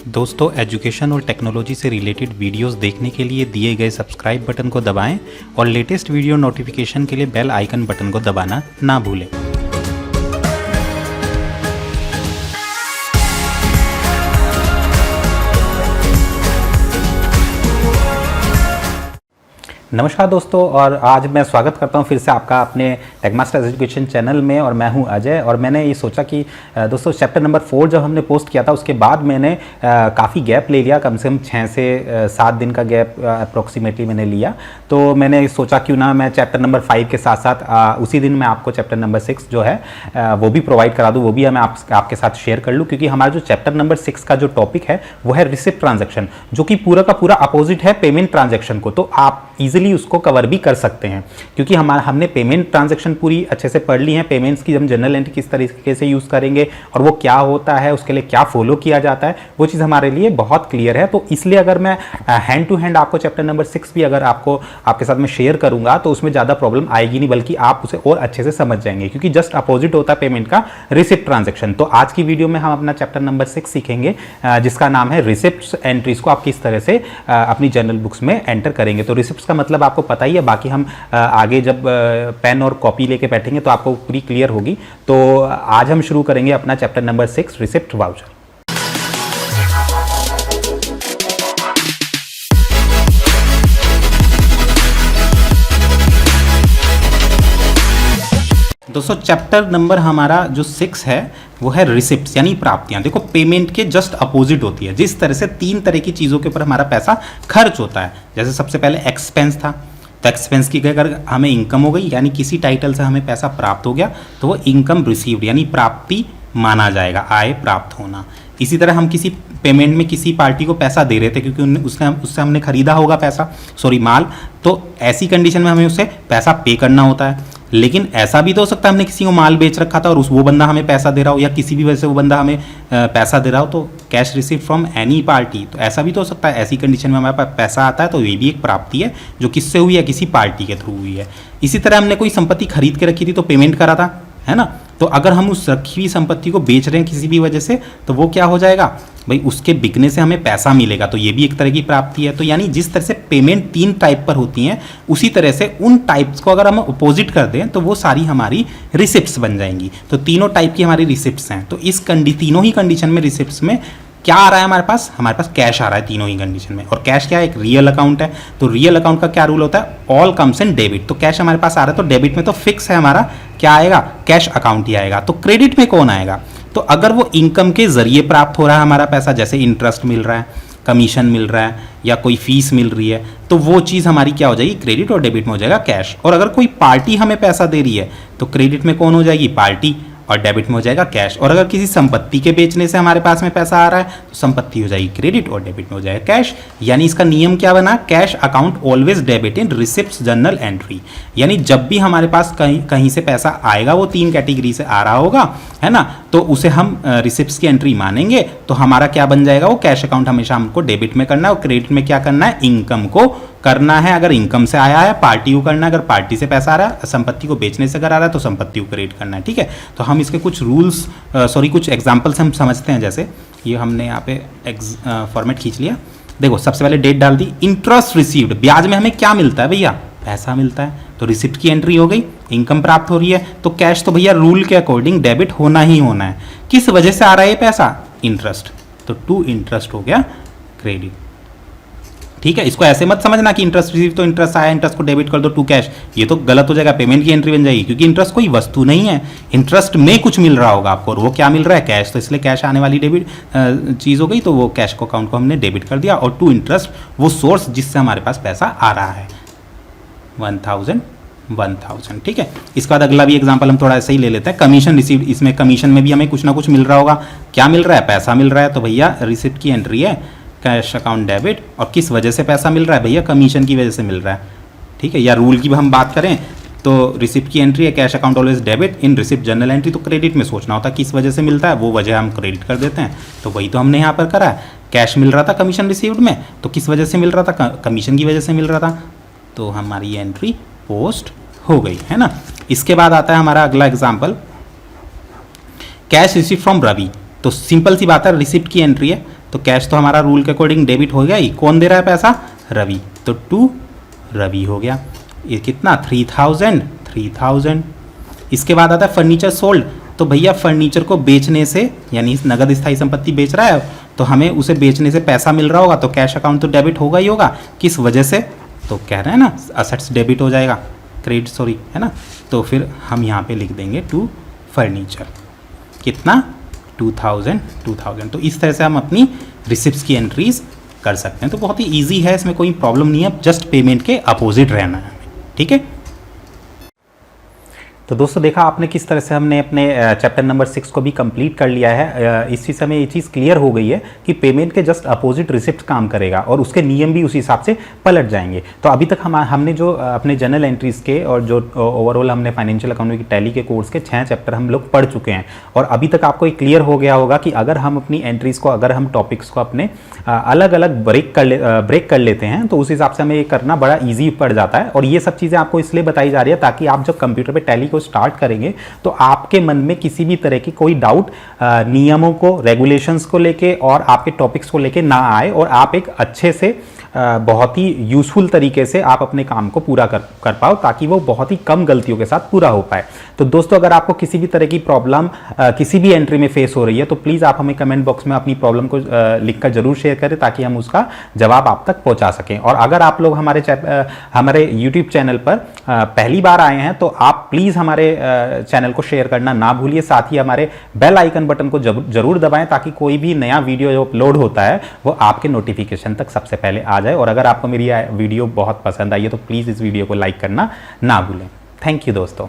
दोस्तों एजुकेशन और टेक्नोलॉजी से रिलेटेड वीडियोस देखने के लिए दिए गए सब्सक्राइब बटन को दबाएं और लेटेस्ट वीडियो नोटिफिकेशन के लिए बेल आइकन बटन को दबाना ना भूलें। नमस्कार दोस्तों, और आज मैं स्वागत करता हूं फिर से आपका अपने टेकमास्टर्स एजुकेशन चैनल में। और मैं हूं अजय, और मैंने ये सोचा कि दोस्तों चैप्टर नंबर 4 जब हमने पोस्ट किया था उसके बाद मैंने काफ़ी गैप ले लिया, कम से कम 6 से 7 दिन का गैप अप्रोक्सीमेटली मैंने लिया। तो मैंने सोचा क्यों ना मैं चैप्टर नंबर 5 के साथ साथ उसी दिन मैं आपको चैप्टर नंबर 6 जो है वो भी प्रोवाइड करा दूँ, वो भी मैं आपके साथ शेयर कर लूँ। क्योंकि हमारा जो चैप्टर नंबर 6 का जो टॉपिक है वो है रिसिप्ट ट्रांजेक्शन, जो कि पूरा का पूरा अपोजिट है पेमेंट ट्रांजेक्शन को। तो आप इजीली उसको कवर भी कर सकते हैं, क्योंकि हमने पेमेंट ट्रांजैक्शन पूरी अच्छे से पढ़ ली है। पेमेंट्स की हम जनरल एंट्री किस तरीके से यूज़ करेंगे और वो क्या होता है, उसके लिए क्या फॉलो किया जाता है, वो चीज़ हमारे लिए बहुत क्लियर है। तो इसलिए अगर मैं हैंड टू हैंड आपको चैप्टर नंबर 6 भी अगर आपके साथ में शेयर करूंगा तो उसमें ज़्यादा प्रॉब्लम आएगी नहीं, बल्कि आप उसे और अच्छे से समझ जाएंगे, क्योंकि जस्ट अपोजिट होता है पेमेंट का रिसिप्ट ट्रांजेक्शन। तो आज की वीडियो में हम अपना चैप्टर नंबर 6 सीखेंगे, जिसका नाम है रिसिप्ट एंट्रीज को आप किस तरह से अपनी जर्नल बुक्स में एंटर करेंगे। तो रिसिप्ट का मतलब आपको पता ही है, बाकी हम आगे जब पेन और कॉपी लेके बैठेंगे तो आपको पूरी क्लियर होगी। तो आज हम शुरू करेंगे अपना चैप्टर नंबर 6 रिसिप्ट वाउचर। दोस्तों चैप्टर नंबर हमारा जो 6 है वो है रिसिप्ट्स यानी प्राप्तियां। देखो पेमेंट के जस्ट अपोजिट होती है। जिस तरह से 3 तरह की चीज़ों के ऊपर हमारा पैसा खर्च होता है, जैसे सबसे पहले एक्सपेंस था, तो एक्सपेंस की अगर हमें इनकम हो गई यानी किसी टाइटल से हमें पैसा प्राप्त हो गया तो वो इनकम रिसीव्ड यानी प्राप्ति माना जाएगा, आय प्राप्त होना। इसी तरह हम किसी पेमेंट में किसी पार्टी को पैसा दे रहे थे क्योंकि उससे हमने खरीदा होगा माल, तो ऐसी कंडीशन में हमें उसे पैसा पे करना होता है। लेकिन ऐसा भी तो हो सकता है हमने किसी को माल बेच रखा था और वो बंदा हमें पैसा दे रहा हो, या किसी भी वजह से वो बंदा हमें पैसा दे रहा हो, तो cash receive from any party, तो ऐसा भी तो हो सकता है। ऐसी कंडीशन में हमारे पास पैसा आता है तो ये भी एक प्राप्ति है जो किससे हुई है, किसी पार्टी के थ्रू हुई है। इसी तरह हमने कोई संपत्ति खरीद के रखी थी तो पेमेंट करा था, है ना। तो अगर हम उस रखी हुई संपत्ति को बेच रहे हैं किसी भी वजह से तो वो क्या हो जाएगा भाई, उसके बिकने से हमें पैसा मिलेगा, तो ये भी एक तरह की प्राप्ति है। तो यानी जिस तरह से पेमेंट 3 टाइप पर होती हैं उसी तरह से उन टाइप्स को अगर हम अपोजिट कर दें तो वो सारी हमारी रिसिप्ट्स बन जाएंगी। तो तीनों टाइप की हमारी रिसिप्ट्स हैं। तो इस तीनों ही कंडीशन में रिसिप्ट्स में क्या आ रहा है, हमारे पास कैश आ रहा है तीनों ही कंडीशन में। और कैश क्या है, एक रियल अकाउंट है। तो रियल अकाउंट का क्या रूल होता है, ऑल कम्स इन डेबिट। तो कैश हमारे पास आ रहा है तो डेबिट में तो फिक्स है हमारा, क्या आएगा, कैश अकाउंट ही आएगा। तो क्रेडिट में कौन आएगा, तो अगर वो इनकम के जरिए प्राप्त हो रहा है हमारा पैसा, जैसे इंटरेस्ट मिल रहा है, कमीशन मिल रहा है, या कोई फीस मिल रही है, तो वो चीज़ हमारी क्या हो जाएगी, क्रेडिट, और डेबिट में हो जाएगा कैश। और अगर कोई पार्टी हमें पैसा दे रही है तो क्रेडिट में कौन हो जाएगी, पार्टी, और डेबिट में हो जाएगा कैश। और अगर किसी संपत्ति के बेचने से हमारे पास में पैसा आ रहा है तो संपत्ति हो जाएगी क्रेडिट और डेबिट में हो जाएगा कैश। यानी इसका नियम क्या बना, cash account always debit in receipts journal entry. यानी जब भी हमारे पास कहीं से पैसा आएगा वो 3 कैटेगरी से आ रहा होगा, है ना, तो उसे हम रिसिप्ट्स की एंट्री मानेंगे। तो हमारा क्या बन जाएगा, वो कैश अकाउंट हमेशा हमको डेबिट में करना है, और क्रेडिट में क्या करना है, इनकम को करना है। अगर इनकम से आया है पार्टी को करना है, अगर पार्टी से पैसा आ रहा है, संपत्ति को बेचने से अगर आ रहा है तो संपत्ति को क्रेडिट करना है। ठीक है, तो हम इसके कुछ रूल्स कुछ एग्जांपल्स हम समझते हैं। जैसे ये हमने यहाँ पे फॉर्मेट खींच लिया। देखो सबसे पहले डेट डाल दी, इंटरेस्ट रिसीव्ड, ब्याज में हमें क्या मिलता है भैया, पैसा मिलता है। तो रिसिप्ट की एंट्री हो गई, इनकम प्राप्त हो रही है। तो कैश तो भैया रूल के अकॉर्डिंग डेबिट होना ही होना है। किस वजह से आ रहा है ये पैसा, इंटरेस्ट, तो टू इंटरेस्ट हो गया क्रेडिट। ठीक है, इसको ऐसे मत समझना कि इंटरेस्ट रिसीव तो इंटरेस्ट आया, इंटरेस्ट को डेबिट कर दो टू कैश, ये तो गलत हो जाएगा, पेमेंट की एंट्री बन जाएगी। क्योंकि इंटरेस्ट कोई वस्तु नहीं है, इंटरेस्ट में कुछ मिल रहा होगा आपको, और वो क्या मिल रहा है, कैश। तो इसलिए कैश आने वाली डेबिट चीज़ हो गई, तो वो कैश को अकाउंट को हमने डेबिट कर दिया। और टू इंटरेस्ट वो सोर्स जिससे हमारे पास पैसा आ रहा है, 1000। ठीक है, इसके बाद अगला भी एग्जांपल हम थोड़ा ऐसे ही ले लेते हैं, कमीशन रिसीव्ड। इसमें कमीशन में भी हमें कुछ ना कुछ मिल रहा होगा, क्या मिल रहा है, पैसा मिल रहा है। तो भैया रिसिप्ट की एंट्री है, कैश अकाउंट डेबिट, और किस वजह से पैसा मिल रहा है भैया, कमीशन की वजह से मिल रहा है। ठीक है, या रूल की हम बात करें तो रिसिप्ट की एंट्री है, cash account always debit in receipt journal entry. तो क्रेडिट में सोचना होता है किस वजह से मिलता है, वो वजह हम क्रेडिट कर देते हैं। तो वही तो हमने यहाँ पर करा है, कैश मिल रहा था कमीशन रिसीव्ड में, तो किस वजह से मिल रहा था, कमीशन की वजह से मिल रहा था, तो हमारी एंट्री पोस्ट हो गई, है ना। इसके बाद आता है हमारा अगला example, cash receive from Ravi. तो सिंपल सी बात है, रिसिप्ट की एंट्री है, तो कैश तो हमारा रूल के अकॉर्डिंग डेबिट हो गया ही। कौन दे रहा है पैसा? रवि। तो टू रवि हो गया। ये कितना? 3000। इसके बाद आता है फर्नीचर सोल्ड। तो भैया फर्नीचर को बेचने से, यानी नगद स्थायी संपत्ति बेच रहा है तो हमें उसे बेचने से पैसा मिल रहा होगा, तो कैश अकाउंट तो डेबिट होगा ही होगा। किस वजह से? तो कह रहे हैं ना असेट्स डेबिट हो जाएगा, क्रेडिट सॉरी, है ना। तो फिर हम यहाँ पे लिख देंगे टू फर्नीचर। कितना? 2000। तो इस तरह से हम अपनी रिसिप्ट्स की एंट्रीज कर सकते हैं। तो बहुत ही ईजी है, इसमें कोई प्रॉब्लम नहीं है, जस्ट पेमेंट के अपोजिट रहना है, ठीक है। तो दोस्तों देखा आपने किस तरह से हमने अपने चैप्टर नंबर 6 को भी कंप्लीट कर लिया है। इस चीज़ से हमें ये चीज़ क्लियर हो गई है कि पेमेंट के जस्ट अपोजिट रिसिप्ट काम करेगा और उसके नियम भी उसी हिसाब से पलट जाएंगे। तो अभी तक हमने जो अपने जनरल एंट्रीज के और जो ओवरऑल हमने फाइनेंशियल अकाउंटिंग की टैली के कोर्स के 6 चैप्टर हम लोग पढ़ चुके हैं और अभी तक आपको ये क्लियर हो गया होगा कि अगर हम अपनी एंट्रीज को, अगर हम टॉपिक्स को अपने अलग अलग ब्रेक कर लेते हैं तो उस हिसाब से हमें ये करना बड़ा ईजी पड़ जाता है। और ये सब चीज़ें आपको इसलिए बताई जा रही है ताकि आप जब कंप्यूटर पर टैली को स्टार्ट करेंगे तो आपके मन में किसी भी तरह की कोई डाउट नियमों को, रेगुलेशंस को लेके और आपके टॉपिक्स को लेके ना आए और आप एक अच्छे से बहुत ही यूजफुल तरीके से आप अपने काम को पूरा कर पाओ ताकि वो बहुत ही कम गलतियों के साथ पूरा हो पाए। तो दोस्तों अगर आपको किसी भी तरह की प्रॉब्लम किसी भी एंट्री में फेस हो रही है तो प्लीज़ आप हमें कमेंट बॉक्स में अपनी प्रॉब्लम को लिखकर जरूर शेयर करें ताकि हम उसका जवाब आप तक पहुंचा सकें। और अगर आप लोग हमारे यूट्यूब चैनल पर पहली बार आए हैं तो आप प्लीज़ हमारे चैनल को शेयर करना ना भूलिए, साथ ही हमारे बेल आइकन बटन को जरूर दबाएं ताकि कोई भी नया वीडियो जो अपलोड होता है वो आपके नोटिफिकेशन तक सबसे पहले आ जाए। और अगर आपको मेरी वीडियो बहुत पसंद आई है तो प्लीज़ इस वीडियो को लाइक करना ना भूलें। थैंक यू दोस्तों।